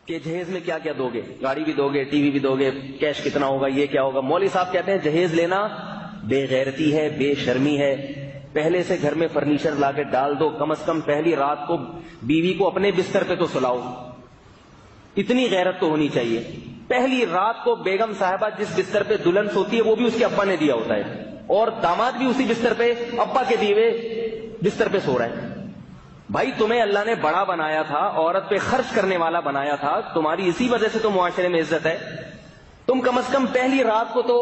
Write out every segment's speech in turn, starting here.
کہ جہیز میں کیا کیا دو گے، گاڑی بھی دو گے، ٹی وی بھی دو گے، کیش کتنا ہوگا، یہ کیا ہوگا. مولوی صاحب کہتے ہیں جہیز لینا بے غیرتی ہے، بے شرمی ہے. پہلے سے گھر میں فرنیچر لا کے ڈال دو، کم از کم پہلی رات کو بیوی کو اپنے بستر پہ تو سلاؤ. اتنی غیرت تو ہونی چاہیے. پہلی رات کو بیگم صاحبہ جس بستر پہ دلہن سوتی ہے وہ بھی اس کے ابا نے دیا ہوتا ہے، اور داماد بھی اسی بستر پہ ابا کے دیے بستر پہ سو رہا ہے. بھائی تمہیں اللہ نے بڑا بنایا تھا، عورت پہ خرچ کرنے والا بنایا تھا، تمہاری اسی وجہ سے تو معاشرے میں عزت ہے. تم کم از کم پہلی رات کو تو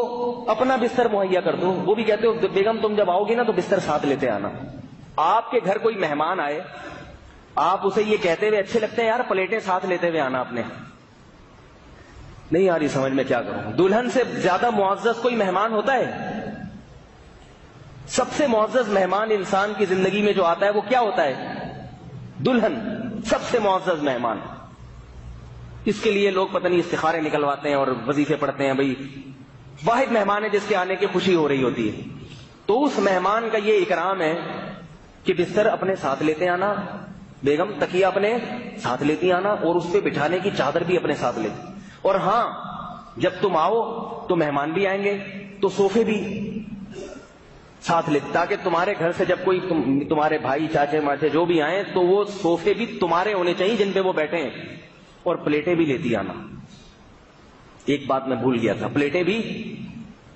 اپنا بستر مہیا کر دو. وہ بھی کہتے ہو بیگم تم جب آؤ گی نا تو بستر ساتھ لیتے آنا. آپ کے گھر کوئی مہمان آئے، آپ اسے یہ کہتے ہوئے اچھے لگتے ہیں یار پلیٹیں ساتھ لیتے ہوئے آنا اپنے. نہیں آ رہی سمجھ میں کیا کروں. دلہن سے زیادہ معزز کوئی مہمان ہوتا ہے؟ سب سے معزز مہمان انسان کی زندگی میں جو آتا ہے وہ کیا ہوتا ہے؟ دلہن. سب سے معزز مہمان. اس کے لیے لوگ پتہ نہیں استخارے نکلواتے ہیں اور وظیفے پڑھتے ہیں. بھائی واحد مہمان ہے جس کے آنے کی خوشی ہو رہی ہوتی ہے. تو اس مہمان کا یہ اکرام ہے کہ بستر اپنے ساتھ لیتے آنا، بیگم تکیہ اپنے ساتھ لیتی آنا، اور اس پہ بٹھانے کی چادر بھی اپنے ساتھ لیتی. اور ہاں جب تم آؤ تو مہمان بھی آئیں گے تو صوفے بھی ساتھ لیتے، تاکہ تمہارے گھر سے جب کوئی تمہارے بھائی چاچے ماچے جو بھی آئیں تو وہ صوفے بھی تمہارے ہونے چاہیے جن پہ وہ بیٹھے ہیں. اور پلیٹیں بھی لیتی آنا. ایک بات میں بھول گیا تھا، پلیٹیں بھی.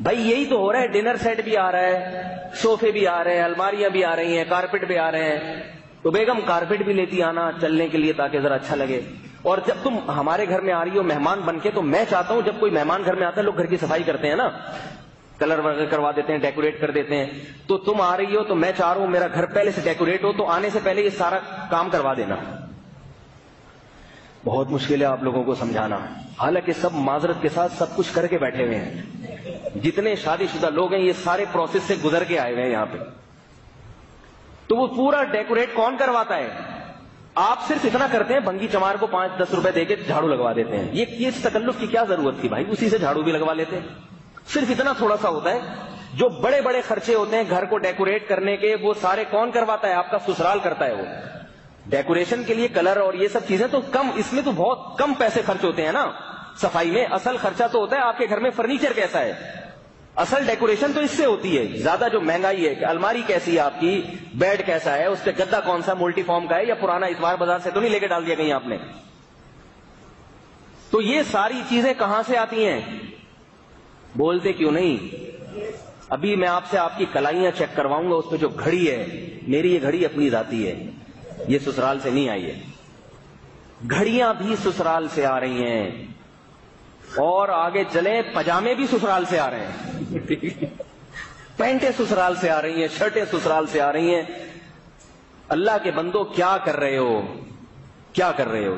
بھائی یہی تو ہو رہا ہے، ڈنر سیٹ بھی آ رہا ہے، صوفے بھی آ رہے ہیں، الماریاں بھی آ رہی ہیں، کارپٹ بھی آ رہے ہیں. تو بیگم کارپٹ بھی لیتی آنا چلنے کے لیے تاکہ ذرا اچھا لگے. اور جب تم ہمارے گھر میں آ رہی ہو مہمان بن کے، تو میں چاہتا ہوں جب کوئی مہمان گھر میں آتا ہے لوگ گھر کی صفائی کرتے ہیں نا، کلر وغیرہ کروا دیتے ہیں، ڈیکوریٹ کر دیتے ہیں. تو تم آ رہی ہو تو میں چاہ رہا ہوں میرا گھر پہلے سے ڈیکوریٹ ہو، تو آنے سے پہلے یہ سارا کام کروا دینا. بہت مشکل ہے آپ لوگوں کو سمجھانا، حالانکہ سب معذرت کے ساتھ سب کچھ کر کے بیٹھے ہوئے ہیں. جتنے شادی شدہ لوگ ہیں یہ سارے پروسیس سے گزر کے آئے ہوئے ہیں یہاں پہ. تو وہ پورا ڈیکوریٹ کون کرواتا ہے؟ آپ صرف اتنا کرتے ہیں بھنگی چمار کو 5-10 روپے دے کے جھاڑو لگوا دیتے ہیں. یہ تکلف کی کیا ضرورت تھی بھائی؟ اسی سے جھاڑو بھی لگوا لیتے ہیں. صرف اتنا تھوڑا سا ہوتا ہے. جو بڑے بڑے خرچے ہوتے ہیں گھر کو ڈیکوریٹ کرنے کے، وہ سارے کون کرواتا ہے؟ آپ کا سسرال کرتا ہے. وہ ڈیکوریشن کے لیے کلر اور یہ سب چیزیں تو کم، اس میں تو بہت کم پیسے خرچ ہوتے ہیں نا صفائی میں. اصل خرچہ تو ہوتا ہے آپ کے گھر میں فرنیچر کیسا ہے، اصل ڈیکوریشن تو اس سے ہوتی ہے. زیادہ جو مہنگائی ہے کہ الماری کیسی ہے آپ کی، بیڈ کیسا ہے، اس پہ گدا کون سا ملٹی فارم کا ہے یا پرانا اتوار بازار سے تو نہیں لے کے ڈال دیا کہیں آپ نے. تو یہ ساری چیزیں کہاں سے آتی ہیں؟ بولتے کیوں نہیں؟ ابھی میں آپ سے آپ کی کلائیاں چیک کرواؤں گا، اس پہ جو گھڑی ہے، میری یہ گھڑی اپنی ذاتی ہے، یہ سسرال سے نہیں آئی ہے. گھڑیاں بھی سسرال سے آ رہی ہیں، اور آگے چلیں پجامے بھی سسرال سے آ رہے ہیں، پینٹیں سسرال سے آ رہی ہیں، شرٹیں سسرال سے آ رہی ہیں. اللہ کے بندو کیا کر رہے ہو، کیا کر رہے ہو؟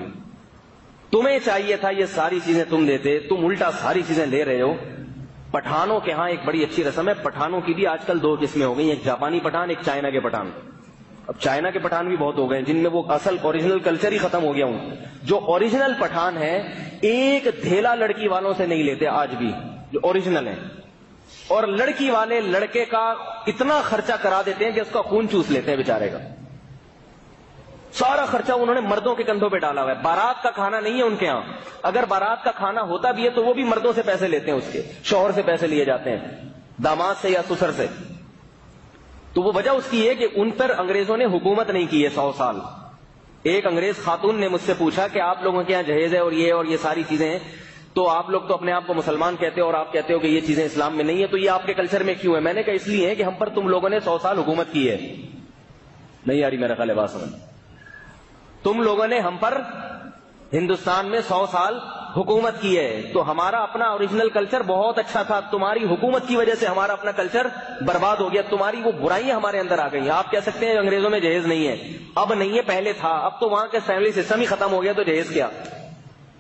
تمہیں چاہیے تھا یہ ساری چیزیں تم دیتے، تم الٹا ساری چیزیں لے رہے ہو. پٹھانوں کے ہاں ایک بڑی اچھی رسم ہے. پٹھانوں کی بھی آج کل 2 قسمیں ہو گئی، ایک جاپانی پٹھان، ایک چائنا کے پٹھان. اب چائنا کے پٹھان بھی بہت ہو گئے جن میں وہ اصل اوریجنل کلچر ہی ختم ہو گیا ہوں. جو اوریجنل پٹھان ہے ایک دھیلا لڑکی والوں سے نہیں لیتے آج بھی، جو اوریجنل ہے. اور لڑکی والے لڑکے کا اتنا خرچہ کرا دیتے ہیں کہ اس کا خون چوس لیتے ہیں بیچارے کا. سارا خرچہ انہوں نے مردوں کے کندھوں پہ ڈالا ہوا ہے. بارات کا کھانا نہیں ہے ان کے ہاں. اگر بارات کا کھانا ہوتا بھی ہے تو وہ بھی مردوں سے پیسے لیتے ہیں، اس کے شوہر سے پیسے لیے جاتے ہیں، داماد سے یا سسر سے. تو وہ وجہ اس کی ہے کہ ان پر انگریزوں نے حکومت نہیں کی ہے 100 سال. ایک انگریز خاتون نے مجھ سے پوچھا کہ آپ لوگوں کے یہاں جہیز ہے اور یہ ساری چیزیں ہیں، تو آپ لوگ تو اپنے آپ کو مسلمان کہتے ہو اور آپ کہتے ہو کہ یہ چیزیں اسلام میں نہیں ہے، تو یہ آپ کے کلچر میں کیوں ہے؟ میں نے کہا اس لیے ہے کہ ہم پر تم لوگوں نے 100 سال حکومت کی ہے. نہیں آ رہی میرا خیال ہے بات سمجھ؟ تم لوگوں نے ہم پر ہندوستان میں 100 سال حکومت کی ہے، تو ہمارا اپنا اوریجنل کلچر بہت اچھا تھا. تمہاری حکومت کی وجہ سے ہمارا اپنا کلچر برباد ہو گیا، تمہاری وہ برائیاں ہمارے اندر آ گئی. آپ کہہ سکتے ہیں انگریزوں میں جہیز نہیں ہے، اب نہیں ہے، پہلے تھا. اب تو وہاں کے فیملی سسٹم ہی ختم ہو گیا، تو جہیز کیا؟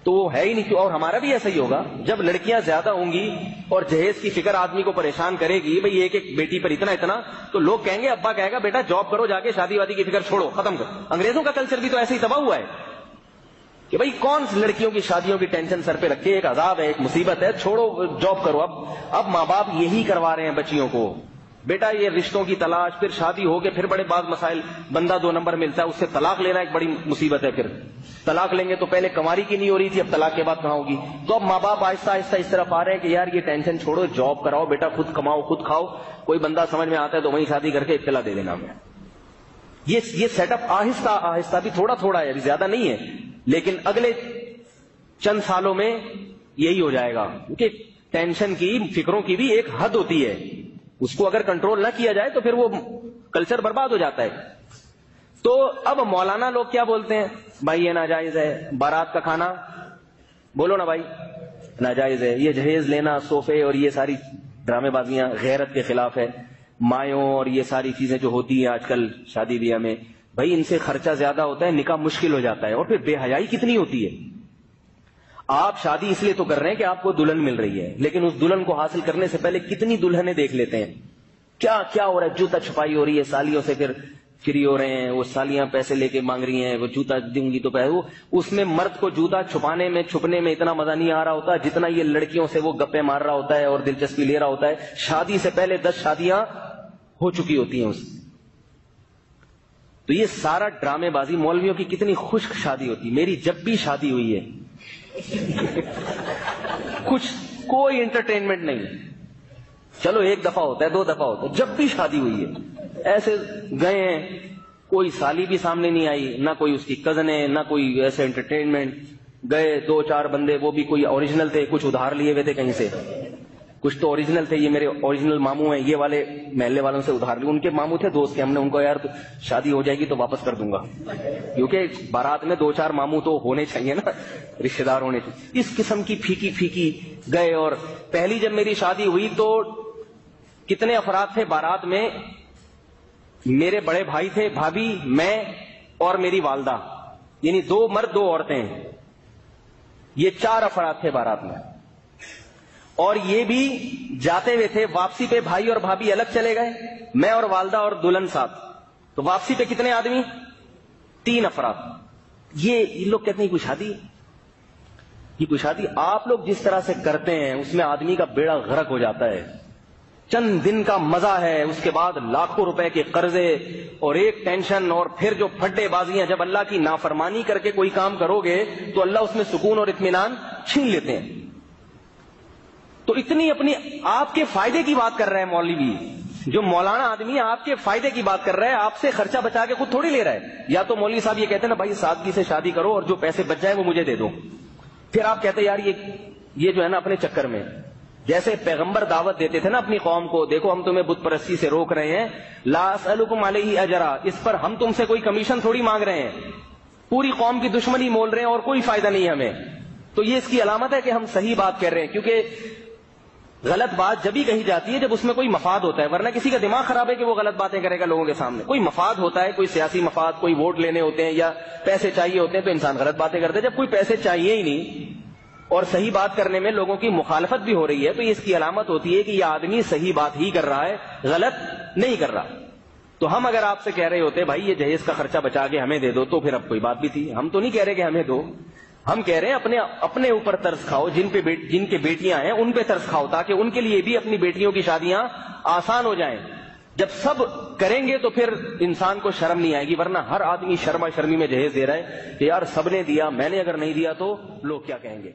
تو وہ ہے ہی نہیں. اور ہمارا بھی ایسا ہی ہوگا جب لڑکیاں زیادہ ہوں گی اور جہیز کی فکر آدمی کو پریشان کرے گی. بھئی ایک ایک بیٹی پر اتنا، تو لوگ کہیں گے، ابا کہے گا بیٹا جاب کرو جا کے، شادی وادی کی فکر چھوڑو، ختم کرو. انگریزوں کا کلچر بھی تو ایسے ہی تباہ ہوا ہے کہ بھئی کون لڑکیوں کی شادیوں کی ٹینشن سر پہ رکھے، ایک عذاب ہے، ایک مصیبت ہے، چھوڑو جاب کرو. اب ماں باپ یہی کروا رہے ہیں بچیوں کو. بیٹا یہ رشتوں کی تلاش، پھر شادی ہو کے پھر بڑے بعض مسائل، بندہ 2 نمبر ملتا ہے، اس سے طلاق لینا ایک بڑی مصیبت ہے. پھر طلاق لیں گے تو پہلے کنواری کی نہیں ہو رہی تھی، اب طلاق کے بعد کہاں ہوگی. تو اب ماں باپ آہستہ آہستہ اس طرف آ رہے ہیں کہ یار یہ ٹینشن چھوڑو، جاب کراؤ بیٹا، خود کماؤ خود کھاؤ، کوئی بندہ سمجھ میں آتا ہے تو وہیں شادی کر کے اطلاع دے دینا ہمیں. یہ سیٹ اپ آہستہ آہستہ بھی تھوڑا تھوڑا ہے، ابھی زیادہ نہیں ہے، لیکن اگلے چند سالوں میں یہی ہو جائے گا. کیونکہ ٹینشن کی، فکروں کی بھی ایک حد ہوتی ہے، اس کو اگر کنٹرول نہ کیا جائے تو پھر وہ کلچر برباد ہو جاتا ہے. تو اب مولانا لوگ کیا بولتے ہیں، بھائی یہ ناجائز ہے. بارات کا کھانا بولو نا بھائی ناجائز ہے. یہ جہیز لینا، صوفے اور یہ ساری ڈرامے بازیاں غیرت کے خلاف ہے. مایوں اور یہ ساری چیزیں جو ہوتی ہیں آج کل شادی بیاہ میں، بھائی ان سے خرچہ زیادہ ہوتا ہے، نکاح مشکل ہو جاتا ہے، اور پھر بے حیائی کتنی ہوتی ہے. آپ شادی اس لیے تو کر رہے ہیں کہ آپ کو دلہن مل رہی ہے، لیکن اس دلہن کو حاصل کرنے سے پہلے کتنی دلہنیں دیکھ لیتے ہیں. کیا کیا ہو رہا ہے، جوتا چھپائی ہو رہی ہے، سالیوں سے پھر فری ہو رہے ہیں، وہ سالیاں پیسے لے کے مانگ رہی ہیں، وہ جوتا دوں گی تو پیسے. وہ اس میں مرد کو جوتا چھپانے میں، چھپنے میں اتنا مزہ نہیں آ رہا ہوتا جتنا یہ لڑکیوں سے وہ گپے مار رہا ہوتا ہے اور دلچسپی لے رہا ہوتا ہے. شادی سے پہلے 10 شادیاں ہو چکی ہوتی ہیں اس. تو یہ سارا ڈرامے بازی. مولویوں کی کتنی خشک شادی ہوتی. میری جب بھی شادی ہوئی ہے کچھ کوئی انٹرٹینمنٹ نہیں. چلو 1 دفعہ ہوتا ہے، 2 دفعہ ہوتا ہے، جب بھی شادی ہوئی ہے ایسے گئے ہیں، کوئی سالی بھی سامنے نہیں آئی، نہ کوئی اس کی کزن ہے، نہ کوئی ایسے انٹرٹینمنٹ. گئے 2-4 بندے، وہ بھی کوئی اوریجنل تھے، کچھ ادھار لیے ہوئے تھے کہیں سے، کچھ تو اوریجنل تھے. یہ میرے اوریجنل ماموں ہیں، یہ والے محلے والوں سے ادھار لیے. ان کے ماموں تھے دوست کے. ہم نے ان کو یار شادی ہو جائے گی تو واپس کر دوں گا، کیونکہ بارات میں 2-4 ماموں تو ہونے چاہیے نا، رشتہ دار ہونے چاہیے. اس قسم کی پھیکی پھیکی گئے. اور پہلی جب میری شادی ہوئی تو کتنے افراد تھے بارات میں؟ میرے بڑے بھائی تھے، بھابھی، میں اور میری والدہ، یعنی 2 مرد 2 عورتیں. یہ 4 افراد تھے بارات میں. اور یہ بھی جاتے ہوئے تھے. واپسی پہ بھائی اور بھابھی الگ چلے گئے، میں اور والدہ اور دلہن ساتھ. تو واپسی پہ کتنے آدمی؟ 3 افراد. یہ لوگ کہتے ہیں کوئی شادی، یہ کوئی شادی. آپ لوگ جس طرح سے کرتے ہیں اس میں آدمی کا بیڑا غرق ہو جاتا ہے. چند دن کا مزہ ہے، اس کے بعد لاکھوں روپے کے قرضے اور ایک ٹینشن، اور پھر جو پھڈے بازیاں. جب اللہ کی نافرمانی کر کے کوئی کام کرو گے تو اللہ اس میں سکون اور اطمینان چھین لیتے ہیں. تو اتنی اپنی آپ کے فائدے کی بات کر رہے ہیں مولوی. جو مولانا آدمی آپ کے فائدے کی بات کر رہا ہے، آپ سے خرچہ بچا کے خود تھوڑی لے رہا ہے. یا تو مولوی صاحب یہ کہتے ہیں نا بھائی سادگی سے شادی کرو اور جو پیسے بچ جائیں وہ مجھے دے دو. پھر آپ کہتے ہیں یار یہ جو ہے نا اپنے چکر میں، جیسے پیغمبر دعوت دیتے تھے نا اپنی قوم کو، دیکھو ہم تمہیں بت پرستی سے روک رہے ہیں، لا اسألکم علیہ اجرا، اس پر ہم تم سے کوئی کمیشن تھوڑی مانگ رہے ہیں، پوری قوم کی دشمنی مول رہے ہیں اور کوئی فائدہ نہیں ہمیں. تو یہ اس کی علامت ہے کہ ہم صحیح بات کر رہے ہیں. کیونکہ غلط بات جب ہی کہی جاتی ہے جب اس میں کوئی مفاد ہوتا ہے، ورنہ کسی کا دماغ خراب ہے کہ وہ غلط باتیں کرے گا لوگوں کے سامنے. کوئی مفاد ہوتا ہے، کوئی سیاسی مفاد، کوئی ووٹ لینے ہوتے ہیں یا پیسے چاہیے ہوتے ہیں تو انسان غلط باتیں کرتے ہیں. جب کوئی پیسے چاہیے ہی نہیں اور صحیح بات کرنے میں لوگوں کی مخالفت بھی ہو رہی ہے تو اس کی علامت ہوتی ہے کہ یہ آدمی صحیح بات ہی کر رہا ہے، غلط نہیں کر رہا. تو ہم اگر آپ سے کہہ رہے ہوتے بھائی یہ جہیز کا خرچہ بچا کے ہمیں دے دو تو پھر اب کوئی بات بھی تھی. ہم تو نہیں کہہ رہے کہ ہمیں دو، ہم کہہ رہے ہیں اپنے اوپر ترس کھاؤ. جن کے بیٹیاں ہیں ان پہ ترس کھاؤ تاکہ ان کے لیے بھی اپنی بیٹیوں کی شادیاں آسان ہو جائیں. جب سب کریں گے تو پھر انسان کو شرم نہیں آئے گی، ورنہ ہر آدمی شرما شرمی میں جہیز دے رہا ہے کہ یار سب نے دیا، میں نے اگر نہیں دیا تو لوگ کیا کہیں گے.